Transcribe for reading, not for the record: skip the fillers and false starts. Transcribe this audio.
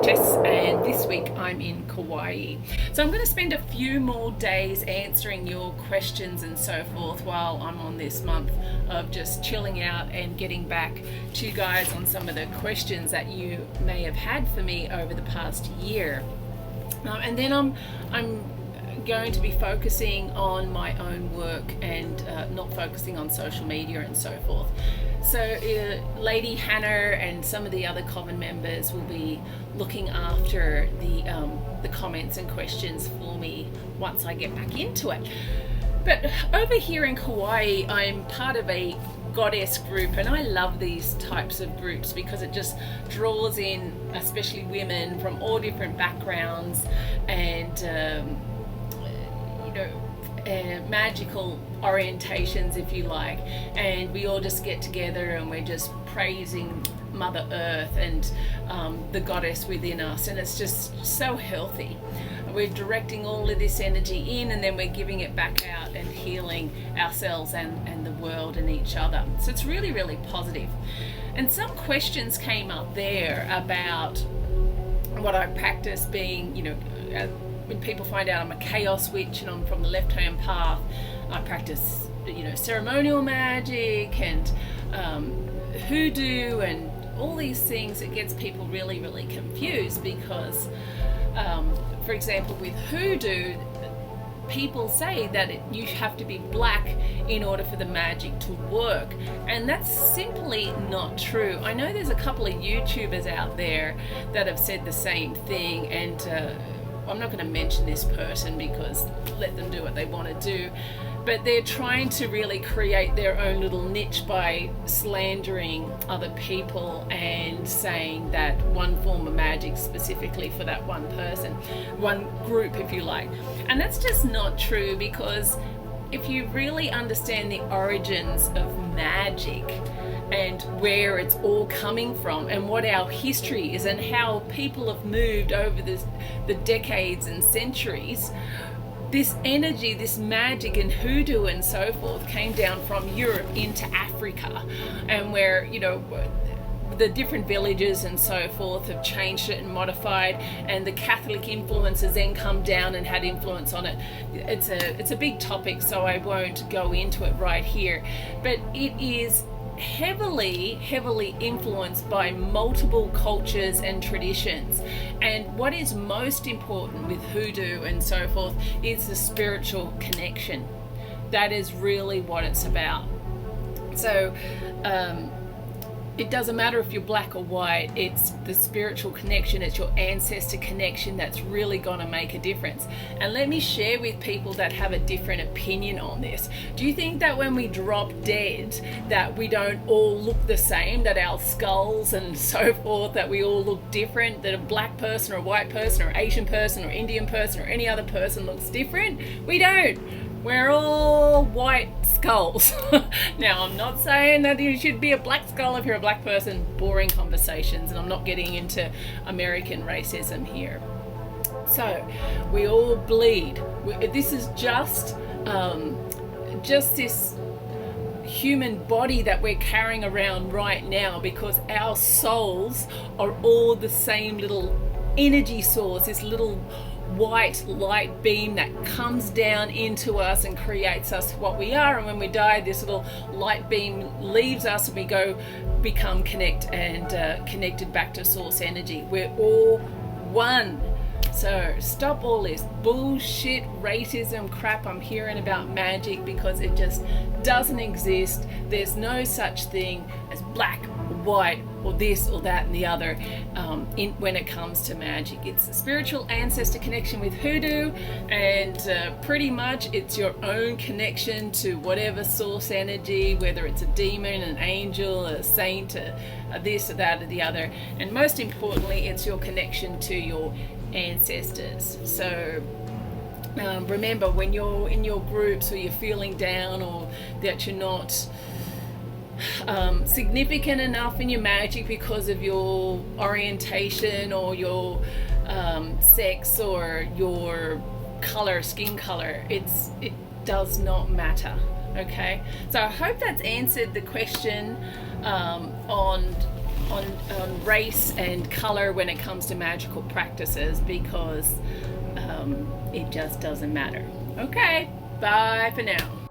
Tess, and this week I'm in Kauai. So I'm going to spend a few more days answering your questions and so forth while I'm on this month of just chilling out and getting back to you guys on some of the questions that you may have had for me over the past year. And then I'm going to be focusing on my own work and not focusing on social media and so forth. So Lady Hannah and some of the other common members will be looking after the comments and questions for me once I get back into it. But over here in Kauai, I'm part of a goddess group, and I love these types of groups because it just draws in especially women from all different backgrounds and magical orientations, if you like, and we all just get together and we're just praising Mother Earth and the goddess within us, and it's just so healthy. We're directing all of this energy in, and then we're giving it back out and healing ourselves and the world and each other. So it's really, really positive. And some questions came up there about what I practice being, when people find out I'm a chaos witch and I'm from the left-hand path, I practice, ceremonial magic and hoodoo and all these things. It gets people really, really confused because, for example, with hoodoo, people say that you have to be black in order for the magic to work, and that's simply not true. I know there's a couple of YouTubers out there that have said the same thing, and I'm not going to mention this person because let them do what they want to do, but they're trying to really create their own little niche by slandering other people and saying that one form of magic specifically for that one person, one group if you like. And that's just not true, because if you really understand the origins of magic and where it's all coming from and what our history is and how people have moved over the decades and centuries, this energy, this magic and hoodoo and so forth came down from Europe into Africa, and where, the different villages and so forth have changed it and modified, and the Catholic influences then come down and had influence on it. It's a big topic, so I won't go into it right here, but it is heavily influenced by multiple cultures and traditions. And what is most important with hoodoo and so forth is the spiritual connection. That is really what it's about. So it doesn't matter if you're black or white, it's the spiritual connection, it's your ancestor connection that's really going to make a difference. And let me share with people that have a different opinion on this. Do you think that when we drop dead that we don't all look the same, that our skulls and so forth, that we all look different, that a black person or a white person or Asian person or Indian person or any other person looks different? We don't. We're all white skulls. Now, I'm not saying that you should be a black skull if you're a black person. Boring conversations, and I'm not getting into American racism here. So, we all bleed. This is just this human body that we're carrying around right now, because our souls are all the same little energy source, this little white light beam that comes down into us and creates us what we are. And when we die, this little light beam leaves us and we become connected back to source energy. We're all one. So stop all this bullshit racism crap I'm hearing about magic, because it just doesn't exist. There's no such thing as black or white or this or that and the other when it comes to magic. It's a spiritual ancestor connection with hoodoo, and pretty much it's your own connection to whatever source energy, whether it's a demon, an angel, a saint, a this or that or the other. And most importantly, it's your connection to your ancestors. So remember, when you're in your groups or you're feeling down or that you're not significant enough in your magic because of your orientation or your sex or your skin color, it does not matter. Okay, so I hope that's answered the question on on race and color when it comes to magical practices, because it just doesn't matter. Okay, bye for now.